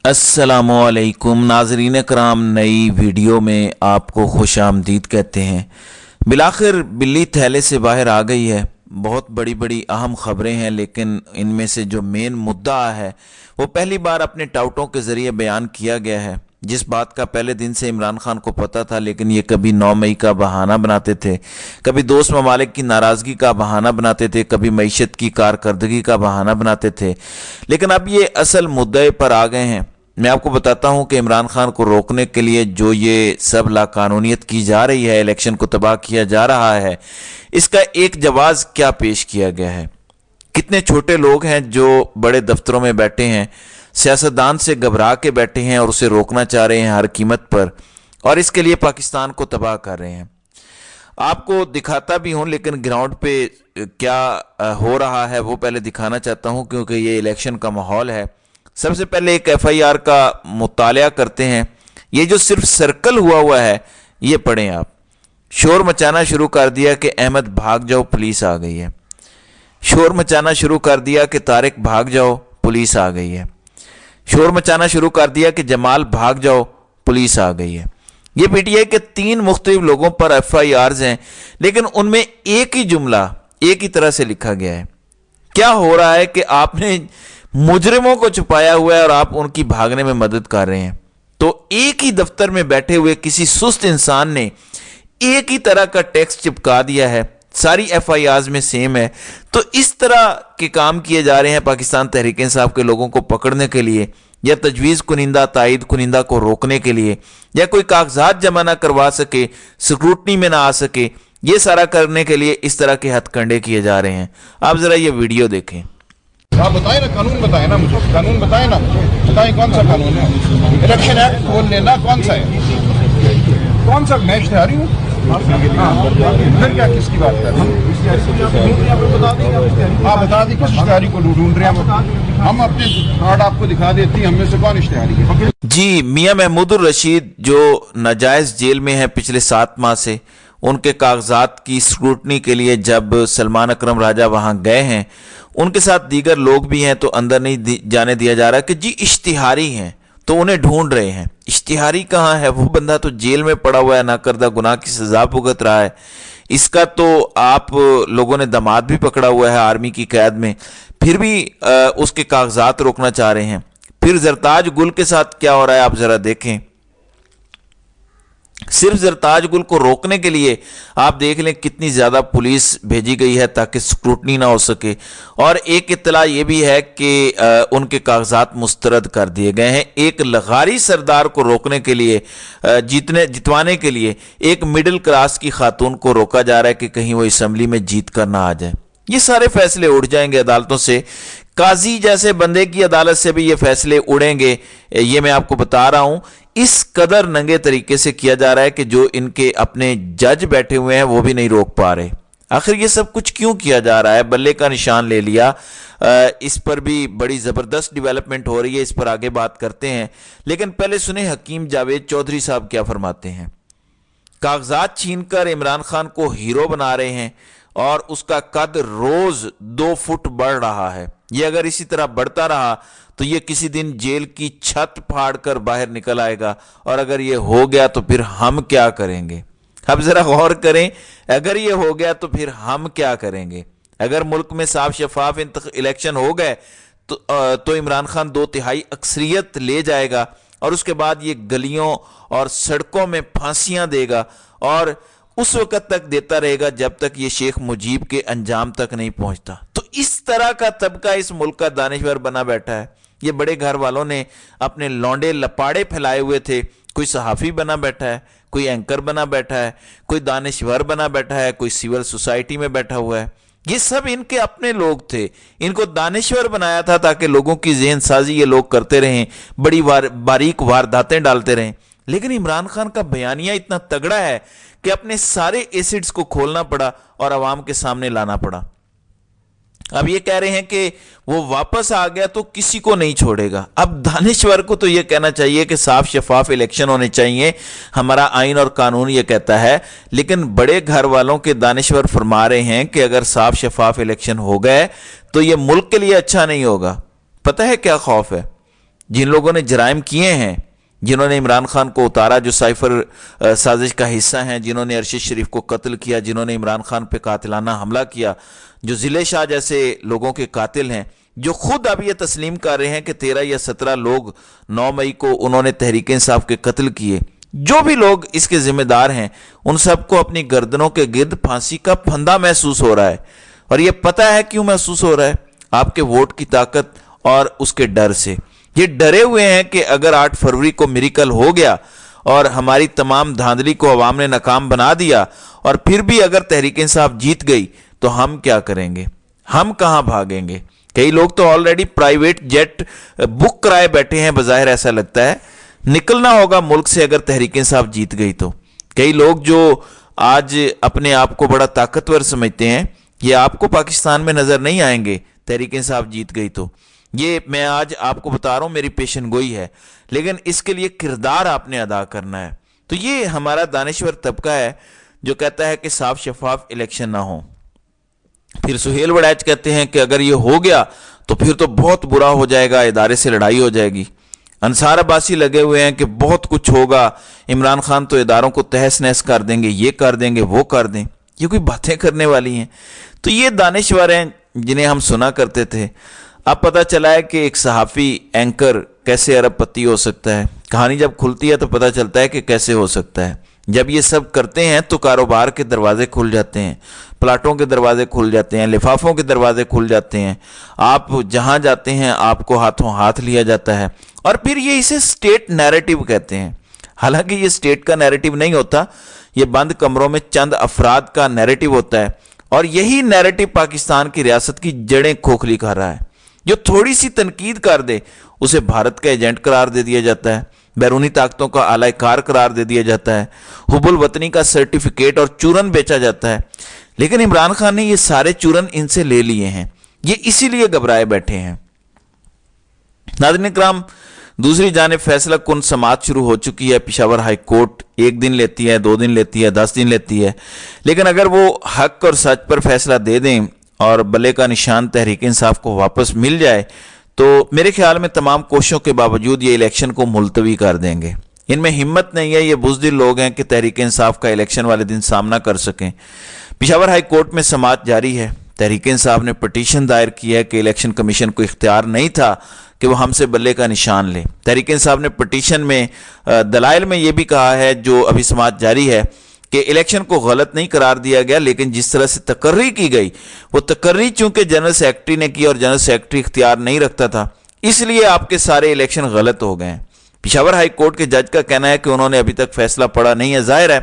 अस्सलामुअलैकुम नाजरीन कराम, नई वीडियो में आपको खुश आमदीद कहते हैं। बिलाखिर बिल्ली थैले से बाहर आ गई है। बहुत बड़ी बड़ी अहम खबरें हैं, लेकिन इनमें से जो मेन मुद्दा है वो पहली बार अपने टाउटों के ज़रिए बयान किया गया है, जिस बात का पहले दिन से इमरान खान को पता था, लेकिन ये कभी 9 मई का बहाना बनाते थे, कभी दोस्त ममालिक की नाराज़गी का बहाना बनाते थे, कभी मईशत की कारकर्दगी का बहाना बनाते थे। लेकिन अब ये असल मुद्दे पर आ गए हैं। मैं आपको बताता हूं कि इमरान खान को रोकने के लिए जो ये सब लाकानूनियत की जा रही है, इलेक्शन को तबाह किया जा रहा है, इसका एक जवाब क्या पेश किया गया है। कितने छोटे लोग हैं जो बड़े दफ्तरों में बैठे हैं, सियासतदान से घबरा के बैठे हैं और उसे रोकना चाह रहे हैं हर कीमत पर, और इसके लिए पाकिस्तान को तबाह कर रहे हैं। आपको दिखाता भी हूं, लेकिन ग्राउंड पे क्या हो रहा है वो पहले दिखाना चाहता हूं, क्योंकि ये इलेक्शन का माहौल है। सबसे पहले एक FIR का मुतालिया करते हैं। ये जो सिर्फ सर्कल हुआ है ये पढ़ें आप। शोर मचाना शुरू कर दिया कि अहमद भाग जाओ, पुलिस आ गई है। शोर मचाना शुरू कर दिया कि तारिक भाग जाओ, पुलिस आ गई है। शोर मचाना शुरू कर दिया कि जमाल भाग जाओ, पुलिस आ गई है। ये PTI के 3 मुख्तलिफ लोगों पर FIRs हैं, लेकिन उनमें एक ही जुमला एक ही तरह से लिखा गया है। क्या हो रहा है कि आपने मुजरिमों को छुपाया हुआ है और आप उनकी भागने में मदद कर रहे हैं। तो एक ही दफ्तर में बैठे हुए किसी सुस्त इंसान ने एक ही तरह का टेक्स्ट चिपका दिया है, सारी FIRs में सेम है। तो इस तरह के काम किए जा रहे हैं पाकिस्तान तहरीक इंसाफ के लोगों को पकड़ने के लिए, या तजवीज़ कुनिंदा तायद कुनिंदा को रोकने के लिए, या कोई कागजात जमा ना करवा सके, स्क्रूटनी में ना आ सके, ये सारा करने के लिए इस तरह के हथकंडे किए जा रहे हैं। आप ज़रा ये वीडियो देखें। आप बताएं ना, कानून बताएं ना मुझे, कानून बताएं ना, बताएं कौन सा कानून है। इलेक्शन एक्ट खोल लेना, कौन सा है, कौन सा। मैं इश्तिहारी हूँ, फिर क्या, किसकी बात कर रहे हैं। आप बता दी किस इश्तिहारी को ढूंढ रहे हैं। हम अपने कार्ड आपको दिखा देती हैं, हमें से कौन इश्तिहारी है। जी, मियां महमूदुर रशीद जो नाजायज़ जेल में है पिछले 7 माह से, उनके कागजात की स्क्रूटनी के लिए जब सलमान अकरम राजा वहां गए हैं, उनके साथ दीगर लोग भी हैं, तो अंदर नहीं जाने दिया जा रहा कि जी इश्तिहारी हैं, तो उन्हें ढूंढ रहे हैं। इश्तिहारी कहाँ है? वो बंदा तो जेल में पड़ा हुआ है, नाकर्दा गुनाह की सजा भुगत रहा है। इसका तो आप लोगों ने दामाद भी पकड़ा हुआ है आर्मी की कैद में, फिर भी उसके कागजात रोकना चाह रहे हैं। फिर जरताज गुल के साथ क्या हो रहा है आप जरा देखें। सिर्फ जरताज गुल को रोकने के लिए आप देख लें कितनी ज्यादा पुलिस भेजी गई है ताकि स्क्रूटनी ना हो सके। और एक इत्तला ये भी है कि उनके कागजात मुस्तरद कर दिए गए हैं। एक लगारी सरदार को रोकने के लिए, जितवाने के लिए एक मिडिल क्लास की खातून को रोका जा रहा है कि कहीं वो असम्बली में जीत कर ना आ जाए। ये सारे फैसले उड़ जाएंगे अदालतों से। काजी जैसे बंदे की अदालत से भी ये फैसले उड़ेंगे, ये मैं आपको बता रहा हूं। इस कदर नंगे तरीके से किया जा रहा है कि जो इनके अपने जज बैठे हुए हैं वो भी नहीं रोक पा रहे। आखिर ये सब कुछ क्यों किया जा रहा है? बल्ले का निशान ले लिया। इस पर भी बड़ी जबरदस्त डेवलपमेंट हो रही है, इस पर आगे बात करते हैं। लेकिन पहले सुने हकीम जावेद चौधरी साहब क्या फरमाते हैं। कागजात छीनकर इमरान खान को हीरो बना रहे हैं और उसका कद रोज 2 फुट बढ़ रहा है। ये अगर इसी तरह बढ़ता रहा तो ये किसी दिन जेल की छत फाड़कर बाहर निकल आएगा, और अगर ये हो गया तो फिर हम क्या करेंगे? अब जरा गौर करें, अगर ये हो गया तो फिर हम क्या करेंगे? अगर मुल्क में साफ शफाफ इलेक्शन हो गए तो इमरान खान 2/3 अक्सरियत ले जाएगा, और उसके बाद ये गलियों और सड़कों में फांसियां देगा, और उस वक्त तक देता रहेगा जब तक ये शेख मुजीब के अंजाम तक नहीं पहुंचता। तो इस तरह का तबका इस मुल्क का दानिश्वर बना बैठा है। ये बड़े घर वालों ने अपने लौंडे लपाड़े फैलाए हुए थे। कोई सहाफ़ी बना बैठा है, कोई एंकर बना बैठा है, कोई दानिश्वर बना बैठा है, कोई सिविल सोसाइटी में बैठा हुआ है। ये सब इनके अपने लोग थे। इनको दानिश्वर बनाया था ताकि लोगों की ज़हन साजी ये लोग करते रहें, बड़ी बारीक वारदातें डालते रहें। लेकिन इमरान खान का बयानिया इतना तगड़ा है कि अपने सारे एसिड्स को खोलना पड़ा और आवाम के सामने लाना पड़ा। अब ये कह रहे हैं कि वो वापस आ गया तो किसी को नहीं छोड़ेगा। अब दानिश्वर को तो ये कहना चाहिए कि साफ शफाफ इलेक्शन होने चाहिए, हमारा आइन और कानून ये कहता है। लेकिन बड़े घर वालों के दानिश्वर फरमा रहे हैं कि अगर साफ शफाफ इलेक्शन हो गए तो ये मुल्क के लिए अच्छा नहीं होगा। पता है क्या खौफ है? जिन लोगों ने जराइम किए हैं, जिन्होंने इमरान खान को उतारा, जो साइफर साजिश का हिस्सा हैं, जिन्होंने अरशद शरीफ को कत्ल किया, जिन्होंने इमरान खान पे कातिलाना हमला किया, जो जिले शाह जैसे लोगों के कातिल हैं, जो खुद अब ये तस्लीम कर रहे हैं कि 13 या 17 लोग 9 मई को उन्होंने तहरीक इंसाफ के कत्ल किए, जो भी लोग इसके जिम्मेदार हैं, उन सबको अपनी गर्दनों के गिर्द फांसी का फंदा महसूस हो रहा है। और ये पता है क्यों महसूस हो रहा है? आपके वोट की ताकत और उसके डर से। ये डरे हुए हैं कि अगर 8 फरवरी को मिरेकल हो गया और हमारी तमाम धांधली को अवाम ने नाकाम बना दिया और फिर भी अगर तहरीक इंसाफ जीत गई तो हम क्या करेंगे, हम कहां भागेंगे। कई लोग तो ऑलरेडी प्राइवेट जेट बुक कराए बैठे हैं, बज़ाहिर ऐसा लगता है निकलना होगा मुल्क से अगर तहरीक इंसाफ जीत गई तो। कई लोग जो आज अपने आप को बड़ा ताकतवर समझते हैं, ये आपको पाकिस्तान में नजर नहीं आएंगे तहरीक इंसाफ जीत गई तो। ये मैं आज आपको बता रहा हूं, मेरी पेशन गोई है, लेकिन इसके लिए किरदार आपने अदा करना है। तो ये हमारा दानिश्वर तबका है जो कहता है कि साफ शफाफ इलेक्शन ना हो। फिर सुहेल वड़ैच कहते हैं कि अगर ये हो गया तो फिर तो बहुत बुरा हो जाएगा, इदारे से लड़ाई हो जाएगी। अंसार अब्बासी लगे हुए हैं कि बहुत कुछ होगा, इमरान खान तो इदारों को तहस नहस कर देंगे, ये कर देंगे, वो कर दें। ये कोई बातें करने वाली हैं? तो ये दानिश्वर हैं जिन्हें हम सुना करते थे। अब पता चला है कि एक सहाफ़ी एंकर कैसे अरबपति हो सकता है। कहानी जब खुलती है तो पता चलता है कि कैसे हो सकता है। जब ये सब करते हैं तो कारोबार के दरवाजे खुल जाते हैं, प्लाटों के दरवाजे खुल जाते हैं, लिफाफों के दरवाजे खुल जाते हैं। आप जहां जाते हैं आपको हाथों हाथ लिया जाता है। और फिर ये इसे स्टेट नैरेटिव कहते हैं। हालांकि ये स्टेट का नैरेटिव नहीं होता, ये बंद कमरों में चंद अफराद का नैरेटिव होता है। और यही नैरेटिव पाकिस्तान की रियासत की जड़ें खोखली कर रहा है। जो थोड़ी सी तनकीद कर दे उसे भारत का एजेंट करार दे दिया जाता है, बैरूनी ताकतों का आलाकार करार दे दिया जाता है, हुबुल वतनी का सर्टिफिकेट और चूरन बेचा जाता है। लेकिन इमरान खान ने ये सारे चूरन इनसे ले लिए हैं, ये इसीलिए घबराए बैठे हैं। नाज़रीन इकराम, दूसरी जानिब फैसला कुन समाअत शुरू हो चुकी है। पेशावर हाई कोर्ट 1 दिन लेती है, 2 दिन लेती है, 10 दिन लेती है, लेकिन अगर वो हक और सच पर फैसला दे दें और बल्ले का निशान तहरीक इंसाफ को वापस मिल जाए तो मेरे ख्याल में तमाम कोशिशों के बावजूद ये इलेक्शन को मुलतवी कर देंगे। इनमें हिम्मत नहीं है, ये बुज़दिल लोग हैं कि तहरीक इंसाफ का इलेक्शन वाले दिन सामना कर सकें। पेशावर हाई कोर्ट में समाअत जारी है। तहरीक इंसाफ ने पटिशन दायर की है कि इलेक्शन कमीशन को इख्तियार नहीं था कि वो हमसे बल्ले का निशान ले। तहरीक इंसाफ ने पटिशन में दलाइल में ये भी कहा है, जो अभी समाअत जारी है, कि इलेक्शन को गलत नहीं करार दिया गया, लेकिन जिस तरह से तकर्री की गई वो तकर्री चूंकि जनरल सेक्रेटरी ने की और जनरल सेक्रेटरी इख्तियार नहीं रखता था, इसलिए आपके सारे इलेक्शन गलत हो गए हैं। पेशावर हाई कोर्ट के जज का कहना है कि उन्होंने अभी तक फैसला पढ़ा नहीं है। जाहिर है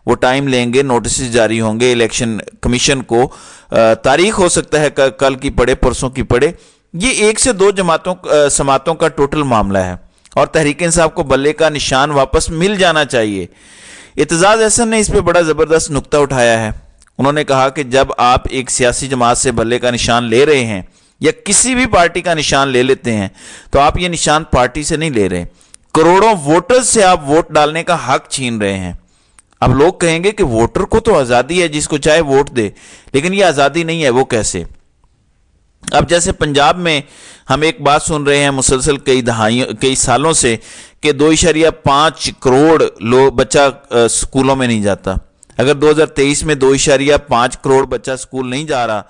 वो टाइम लेंगे, नोटिस जारी होंगे इलेक्शन कमीशन को, तारीख हो सकता है कल की पड़े, परसों की पड़े। ये 1 से 2 समातों का टोटल मामला है और तहरीक इंसाफ को बल्ले का निशान वापस मिल जाना चाहिए। इत्तेजाज अहसन ने इस पर बड़ा ज़बरदस्त नुक्ता उठाया है। उन्होंने कहा कि जब आप एक सियासी जमात से बल्ले का निशान ले रहे हैं या किसी भी पार्टी का निशान ले लेते हैं तो आप ये निशान पार्टी से नहीं ले रहे, करोड़ों वोटर्स से आप वोट डालने का हक छीन रहे हैं। अब लोग कहेंगे कि वोटर को तो आज़ादी है, जिसको चाहे वोट दे, लेकिन ये आज़ादी नहीं है। वो कैसे? अब जैसे पंजाब में हम एक बात सुन रहे हैं मुसलसल कई सालों से कि 2.5 करोड़ लोग बच्चा स्कूलों में नहीं जाता। अगर 2023 में 2.5 करोड़ बच्चा स्कूल नहीं जा रहा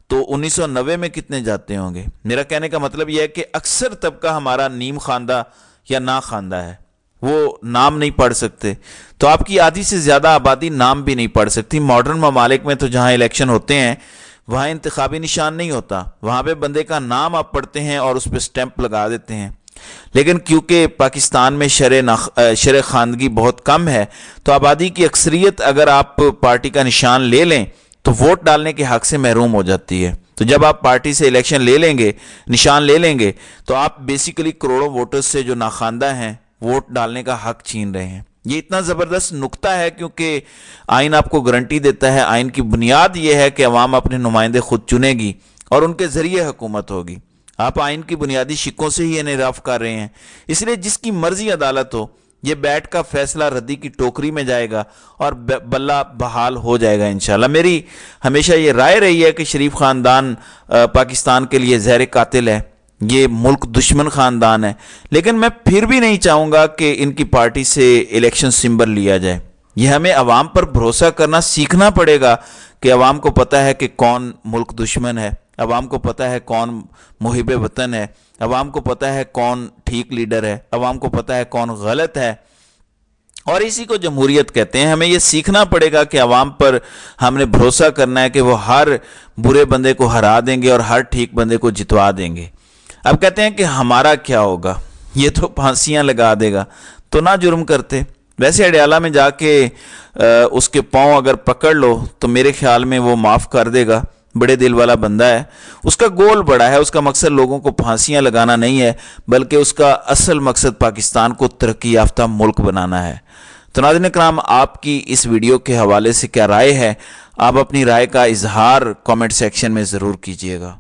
तो 1990 में कितने जाते होंगे? मेरा कहने का मतलब यह है कि अक्सर तबका हमारा नीम खानदा या ना खानदा है, वो नाम नहीं पढ़ सकते। तो आपकी आधी से ज़्यादा आबादी नाम भी नहीं पढ़ सकती। मॉडर्न ममालिक में तो जहाँ इलेक्शन होते हैं वहाँ इंतखाबी निशान नहीं होता, वहाँ पे बंदे का नाम आप पढ़ते हैं और उस पर स्टैंप लगा देते हैं। लेकिन क्योंकि पाकिस्तान में शर खानगी बहुत कम है तो आबादी की अक्सरियत अगर आप पार्टी का निशान ले लें तो वोट डालने के हक से महरूम हो जाती है। तो जब आप पार्टी से इलेक्शन ले लेंगे, निशान ले लेंगे, तो आप बेसिकली करोड़ों वोटर्स से जो नाखानदा हैं वोट डालने का हक छीन रहे हैं। ये इतना ज़बरदस्त नुक्ता है क्योंकि आइन आपको गारंटी देता है, आइन की बुनियाद ये है कि अवाम अपने नुमाइंदे खुद चुनेगी और उनके ज़रिए हुकूमत होगी। आप आइन की बुनियादी शिक्कों से ही इन्हिराफ कर रहे हैं, इसलिए जिसकी मर्जी अदालत हो ये बैठ का फैसला रद्दी की टोकरी में जाएगा और बल्ला बहाल हो जाएगा इंशाल्लाह। मेरी हमेशा ये राय रही है कि शरीफ ख़ानदान पाकिस्तान के लिए ज़हर कातिल है। یہ ملک دشمن خاندان ہے، لیکن میں پھر بھی نہیں چاہوں گا کہ ان کی پارٹی سے الیکشن سمبل لیا جائے۔ یہ ہمیں عوام پر بھروسہ کرنا سیکھنا پڑے گا کہ عوام کو پتہ ہے کہ کون ملک دشمن ہے، عوام کو پتہ ہے کون محب وطن ہے، عوام کو پتہ ہے کون ٹھیک لیڈر ہے، عوام کو پتہ ہے کون غلط ہے، اور اسی کو جمہوریت کہتے ہیں۔ ہمیں یہ سیکھنا پڑے گا کہ عوام پر ہم نے بھروسہ کرنا ہے کہ وہ ہر برے بندے کو ہرا دیں گے اور ہر ٹھیک بندے کو جتوا دیں گے۔ اب کہتے ہیں کہ ہمارا کیا ہوگا، یہ تو پھانسیاں لگا دے گا، تو نہ جرم کرتے۔ ویسے اڈیالہ میں جا کے اس کے پاؤں اگر پکڑ لو تو میرے خیال میں وہ معاف کر دے گا، بڑے دل والا بندہ ہے، اس کا گول بڑا ہے، اس کا مقصد لوگوں کو پھانسیاں لگانا نہیں ہے، بلکہ اس کا اصل مقصد پاکستان کو ترقی یافتہ ملک بنانا ہے۔ تو ناظرین اکرام، آپ کی اس ویڈیو کے حوالے سے کیا رائے ہے؟ آپ اپنی رائے کا اظہار کامنٹ سیکشن میں ضرور کیجیے گا۔